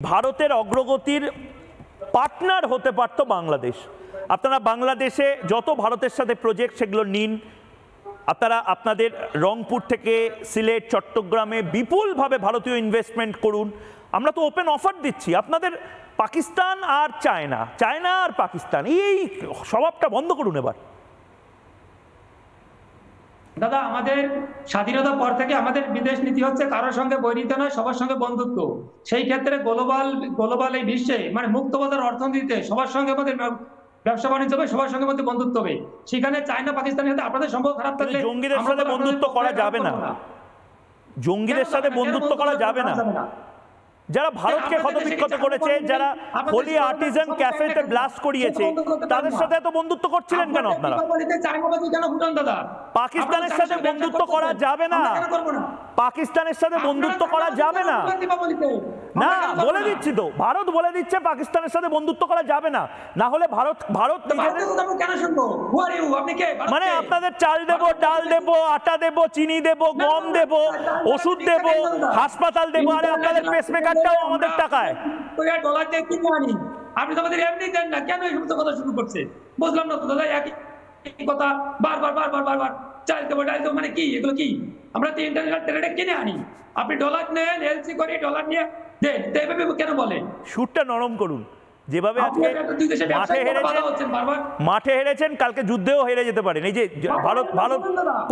ভারতের অগ্রগতির পার্টনার হতে পারত বাংলাদেশ। আপনারা বাংলাদেশে যত ভারতের সাথে প্রজেক্ট সেগুলো নিন, আপনারা আপনাদের রংপুর থেকে সিলেট চট্টগ্রামে বিপুলভাবে ভারতীয় ইনভেস্টমেন্ট করুন। আমরা তো ওপেন অফার দিচ্ছি। আপনাদের পাকিস্তান আর চায়না, চায়না আর পাকিস্তান, এই স্বভাবটা বন্ধ করুন এবার। দাদা, আমাদের স্বাধীনতার পর থেকে আমাদের বিদেশ নীতি হচ্ছে কারোর সঙ্গে বৈরিতা নয়, সবার সঙ্গে বন্ধুত্ব। সেই ক্ষেত্রে গ্লোবাল এই বিশ্বে মানে মুক্ত বাজার অর্থনীতিতে সবার সঙ্গে আমাদের ব্যবসা বাণিজ্য হবে, সবার সঙ্গে মধ্যে বন্ধুত্ব হবে। সেখানে চায়না পাকিস্তানের সাথে আপনাদের সম্পর্ক খারাপ থাকলে জঙ্গিদের সাথে বন্ধুত্ব করা যাবে না, জঙ্গিদের সাথে বন্ধুত্ব করা যাবে না। যারা ভারতকে ক্ষতবিক্ষত করেছে, যারা হোলি আর্টিজান ক্যাফেতে ব্লাস্ট করিয়েছে, তাদের সাথে এত বন্ধুত্ব করছিলেন কেন আপনারা? পাকিস্তানের সাথে বন্ধুত্ব করা যাবে না, পাকিস্তানের সাথে বন্ধুত্ব করা যাবে না। না, বলে দিচ্ছি তো, ভারত বলে দিচ্ছে পাকিস্তানের সাথে বন্ধুত্ব করা যাবে না। না হলে ভারত মানে আপনাদের চাল দেব, ডাল দেব, আটা দেব, চিনি দেব, গম দেব, ওষুধ দেব, হাসপাতাল দেব, আরে আপনাদের পেসমেকারটাও আমাদের টাকায়। আপনি তো আমাদের এমনি দেন না, কেন এই সমস্ত কথা শুরু করছে বুঝলাম না তো দাদা। একই কথা বারবার চাল দেবো, ডাল দেবো, মানে কি এগুলো? কি আমরা তো ইন্টারন্যাশনাল ট্রেডে কিনে আনি, আপনি ডলার নেন, এলসি করে ডলার নিয়ে দেন, এইভাবে কেন বলেন? সুরটা নরম করুন। যেভাবে আজকে মাঠে হেরেছেন, কালকে যুদ্ধেও হেরে যেতে পারেন। এই যে ভারত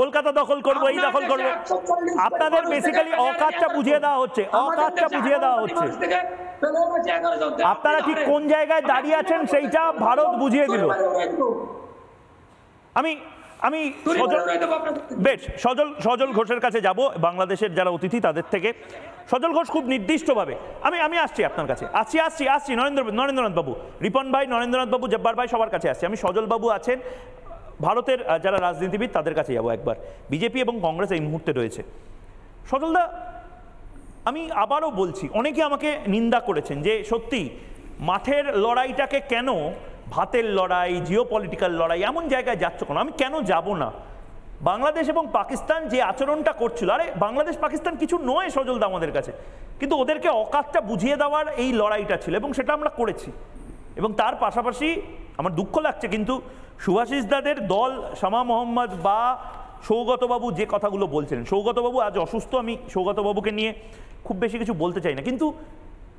কলকাতা দখল করবো, এই দখল করবো, আপনাদের বেসিক্যালি অকাতটা বুঝিয়ে দেওয়া হচ্ছে, অকাতটা বুঝিয়ে দেওয়া হচ্ছে। আপনারা ঠিক কোন জায়গায় দাঁড়িয়ে আছেন সেইটা ভারত বুঝিয়ে দিল। আমি বেশ সজল ঘোষের কাছে যাব, বাংলাদেশের যারা অতিথি তাদের থেকে। সজল ঘোষ খুব নির্দিষ্টভাবে আমি আসছি আপনার কাছে, আসছি নরেন্দ্রনাথ বাবু, রিপন ভাই, নরেন্দ্রনাথ বাবু, জব্বার ভাই, সবার কাছে আসছি। আমি সজল বাবু আছেন, ভারতের যারা রাজনীতিবিদ তাদের কাছে যাবো একবার। বিজেপি এবং কংগ্রেস এই মুহূর্তে রয়েছে। সজলদা, আমি আবারও বলছি, অনেকে আমাকে নিন্দা করেছেন যে সত্যি মাঠের লড়াইটাকে কেন ভাতের লড়াই, জিওপলিটিক্যাল লড়াই এমন জায়গায় যাচ্ছ কেন? আমি কেন যাব না? বাংলাদেশ এবং পাকিস্তান যে আচরণটা করছিল, আরে বাংলাদেশ পাকিস্তান কিছু নয় সজলদা আমাদের কাছে, কিন্তু ওদেরকে অকাতটা বুঝিয়ে দেওয়ার এই লড়াইটা ছিল এবং সেটা আমরা করেছি। এবং তার পাশাপাশি আমার দুঃখ লাগছে, কিন্তু সুভাষিস দাদের দল, শামা মোহাম্মদ বা সৌগতবাবু যে কথাগুলো বলছিলেন, সৌগতবাবু আজ অসুস্থ, আমি সৌগতবাবুকে নিয়ে খুব বেশি কিছু বলতে চাই না, কিন্তু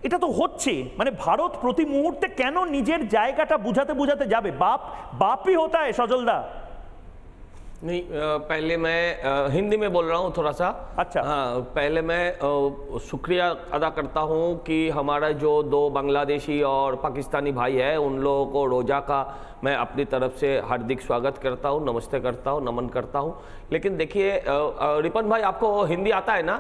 এটা তো হচ্ছে। মানে ভারত প্রতি মুহূর্তে কেন নিজের জায়গাটা বুঝাতে যাবে? বাপই হতা है সজলদা। नहीं, पहले मैं हिंदी में बोल रहा हूँ थोड़ा सा। अच्छा, हाँ, पहले मैं शुक्रिया अदा करता हूँ कि हमारा जो दो बांग्लादेशी और पाकिस्तानी भाई है, उन लोगों को रोजा का मैं अपनी तरफ से हार्दिक स्वागत करता हूँ, नमस्ते करता हूँ, नमन करता हूँ। लेकिन देखिए रिपन भाई, आपको हिंदी आता है ना?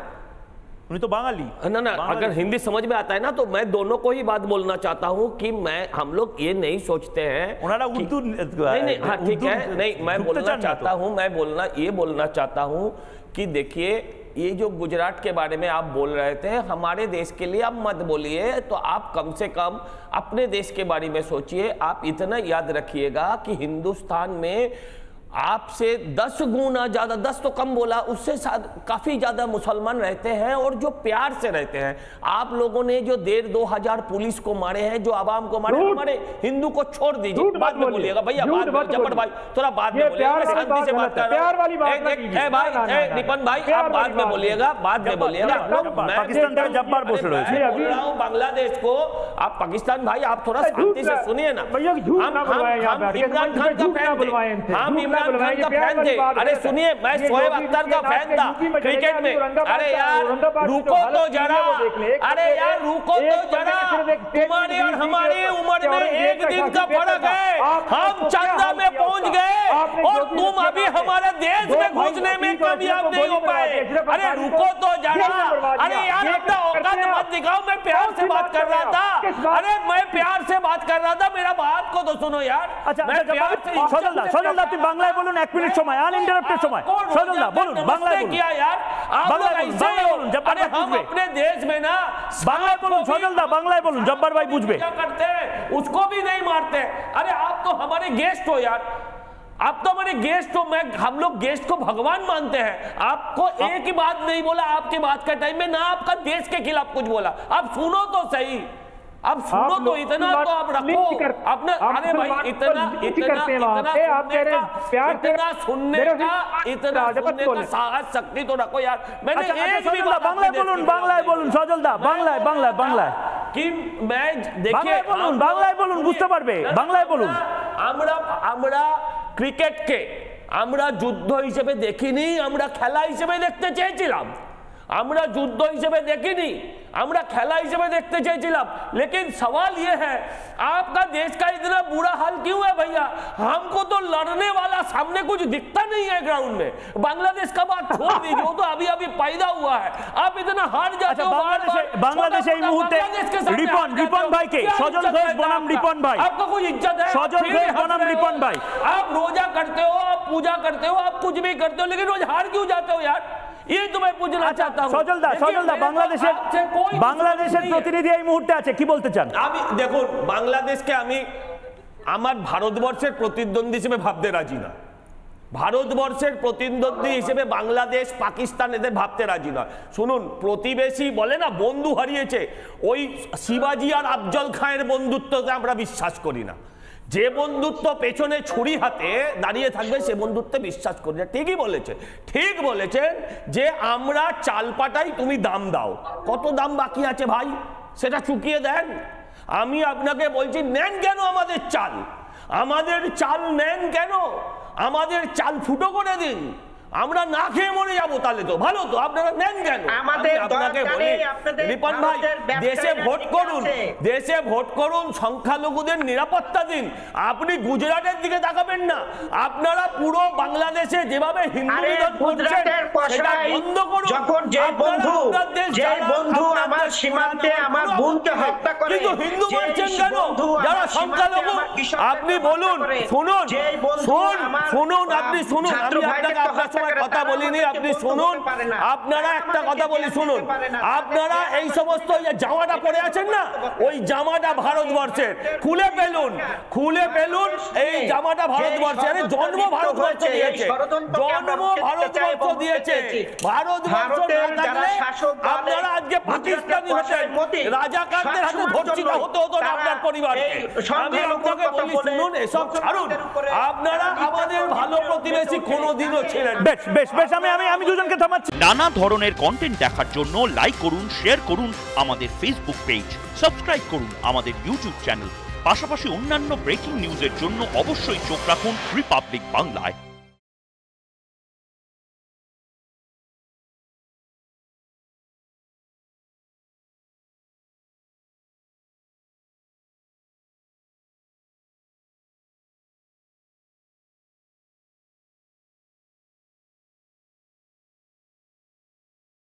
उन्हें तो बांगाली ना, अगर हिंदी समझ में आता है ना, तो मैं दोनों को ही बात बोलना चाहता हूँ कि हम लोग ये नहीं सोचते हैं। उर्दू नहीं, हाँ ठीक है, नहीं मैं बोलना चाहता हूँ, बोलना चाहता हूँ कि देखिए, ये जो गुजरात के बारे में आप बोल रहे थे, हमारे देश के लिए आप मत बोलिए, तो आप कम से कम अपने देश के बारे में सोचिए। आप इतना याद रखिएगा कि हिंदुस्तान में आपसे 10 गुना ज्यादा, 10 तो कम बोला, उससे काफी ज्यादा मुसलमान रहते हैं और जो प्यार से रहते हैं। आप लोगों ने जो 1,500 पुलिस को मारे हैं, जो आवाम को मारे, हमारे हिंदू को छोड़ दीजिए, बाद में बोलिएगा भैया, जब्बर भाई थोड़ा बाद में बोलिएगा, शांति से बात कर रहा हूं भाई। निपन भाई, आप बाद में बोलिएगा, पाकिस्तान का जब्बार बोल रहे हैं बांग्लादेश को। आप पाकिस्तान भाई, आप थोड़ा शांति से सुनिए ना। हम इमरान खान का फैन थे, हम इमरान खान का फैन थे। अरे सुनिए, मैं शोएब अख्तर का फैन था क्रिकेट में। अरे यार रुको तो जरा, अरे यार रुको तो जरा, तुम्हारी और हमारी उम्र में 1 दिन का फर्क है। हम चंदा में पहुंच गए और तुम अभी हमारे देश में घुसने में कामयाब नहीं हो पाए। अरे रुको तो जरा, अरे यार अपना औकात मत दिखाओ। मैं प्यार से बात कर रहा था, अरे मैं प्यार से बात कर रहा था, मेरा बात को तो सुनो यार। अच्छा, সজলদা তুই বাংলায় বলুন, 1 মিনিট সময়, আনইন্টারাপ্টেড সময়। সজলদা বলুন, বাংলায় বলুন। क्या यार आप लोग ऐसे बोलুন, अरे हम अपने देश में ना বাংলায় বলুন সজলদা, বাংলায় বলুন, জব্বার ভাই বুঝবে। क्या करते हैं, उसको भी नहीं मारते। अरे आप तो हमारे गेस्ट हो यार, आप तो हमारे गेस्ट हो, हम लोग गेस्ट को भगवान मानते हैं। आपको एक ही बात नहीं बोला आपके बात का टाइम में, ना आपका देश के खिलाफ कुछ बोला। आप सुनो तो सही, आप सुनो तो, इतना तो आप रखो अपने। अरे भाई इतना सुनने का साहस शक्ति तो रखो यार। मैंने एक भी बात বাংলায় বলুন সজল দা, বাংলায় कि मैं देखिए বাংলায় বলুন বুঝতে পারবে, বাংলায় বলুন। আমরা ক্রিকেটকে আমরা যুদ্ধ হিসেবে দেখিনি, আমরা খেলা হিসেবে দেখতে চেয়েছিলাম। আমরা যুদ্ধ হিসেবে দেখিনি, আমরা খেলা হিসেবে देखते চেয়েছিলাম। लेकिन सवाल ये है आपका देश का इतना बुरा हाल क्यों है भैया? हमको तो लड़ने वाला सामने कुछ दिखता नहीं है ग्राउंड में। बांग्लादेश का बात छोड़ दीजिए, वो तो अभी अभी पैदा हुआ है। आप इतना हार जाते हो। बांग्लादेश এই মুহূর্তে রিপন ভাইকে, সজল ঘোষ বনাম রিপন ভাই, आपका कोई इज्जत है? সজল ঘোষ বনাম রিপন ভাই, आप रोजा करते हो, आप पूजा करते हो, आप कुछ भी करते हो, लेकिन रोज हार क्यों जाते हो यार? ये तो मैं पूछना चाहता हूं। সজল দা বাংলাদেশের প্রতিনিধি এই মুহূর্তে আছে, কি বলতে চান? আমি দেখুন, বাংলাদেশকে আমি আমার ভারতবর্ষের প্রতিদ্বন্দ্বী হিসেবে ভাবতে রাজি না। ভারতবর্ষের প্রতিদ্বন্দ্বী হিসেবে বাংলাদেশ, পাকিস্তান এদের ভাবতে রাজি নয়। শুনুন, প্রতিবেশী বলে না বন্ধু হারিয়েছে, ওই শিবাজি আর আফজল খাঁয়ের বন্ধুত্বতে আমরা বিশ্বাস করি না। যে বন্ধুত্ব পেছনে ছুরি হাতে দাঁড়িয়ে থাকবে সে বন্ধুত্বে বিশ্বাস করি না। ঠিকই বলেছে, ঠিক বলেছেন যে আমরা চাল পাঠাই, তুমি দাম দাও। কত দাম বাকি আছে ভাই সেটা চুকিয়ে দেন। আমি আপনাকে বলছি, নেন কেন আমাদের চাল? আমাদের চাল নেন কেন? আমাদের চাল ফুটো করে দিন, আমরা না খেয়ে মরে যাবো। তাহলে তো ভালো, তো আপনারা নেন কেন? আপনাকে বলি রিপন ভাই, দেশে ভোট করুন, দেশে ভোট করুন, সংখ্যালঘুদের নিরাপত্তা দিন। আপনি গুজরাটের দিকে তাকাবেন না। আপনারা পুরো বাংলাদেশে যেভাবে হিন্দু বিরোধ করছেন সেটা বন্ধ করুন। যখন যে বন্ধু আমার সীমান্তে আমার বোনকে হত্যা করে, কিন্তু হিন্দু মারছেন কেন? যারা সংখ্যালঘু, আপনি বলুন, শুনুন শুনুন, আপনি শুনুন, আমি আপনাকে আপনার সময় কথা বলিনি, আপনি শুনুন। আপনারা একটা কথা বলি শুনুন, আপনারা এই সমস্ত জামাটা পরে আছেন না, ওই জামাটা ভারতবর্ষের, খুলে ফেলুন, খুলে ফেলুন। এই জামাটা ভারতবর্ষের, জন্ম ভারতবর্ষ দিয়েছে, জন্ম ভারতবর্ষ দিয়েছে। ভারতবর্ষ না থাকলে আপনারা আজকে পাকিস্তানি হতেন, রাজাকারদের হাতে ধর্ষিত হতে হতো না আপনার পরিবারকে। আমি আপনাকে বলি শুনুন, এসব ছাড়ুন। আপনারা আমাদের ভালো প্রতিবেশী কোনোদিনও ছিলেন। বেশ আমি দুজনকে থামাচ্ছি। নানা ধরনের কন্টেন্ট দেখার জন্য লাইক করুন, শেয়ার করুন আমাদের ফেসবুক পেজ, সাবস্ক্রাইব করুন আমাদের ইউটিউব চ্যানেল। পাশাপাশি অন্যান্য ব্রেকিং নিউজের জন্য অবশ্যই চোখ রাখুন রিপাবলিক বাংলায়।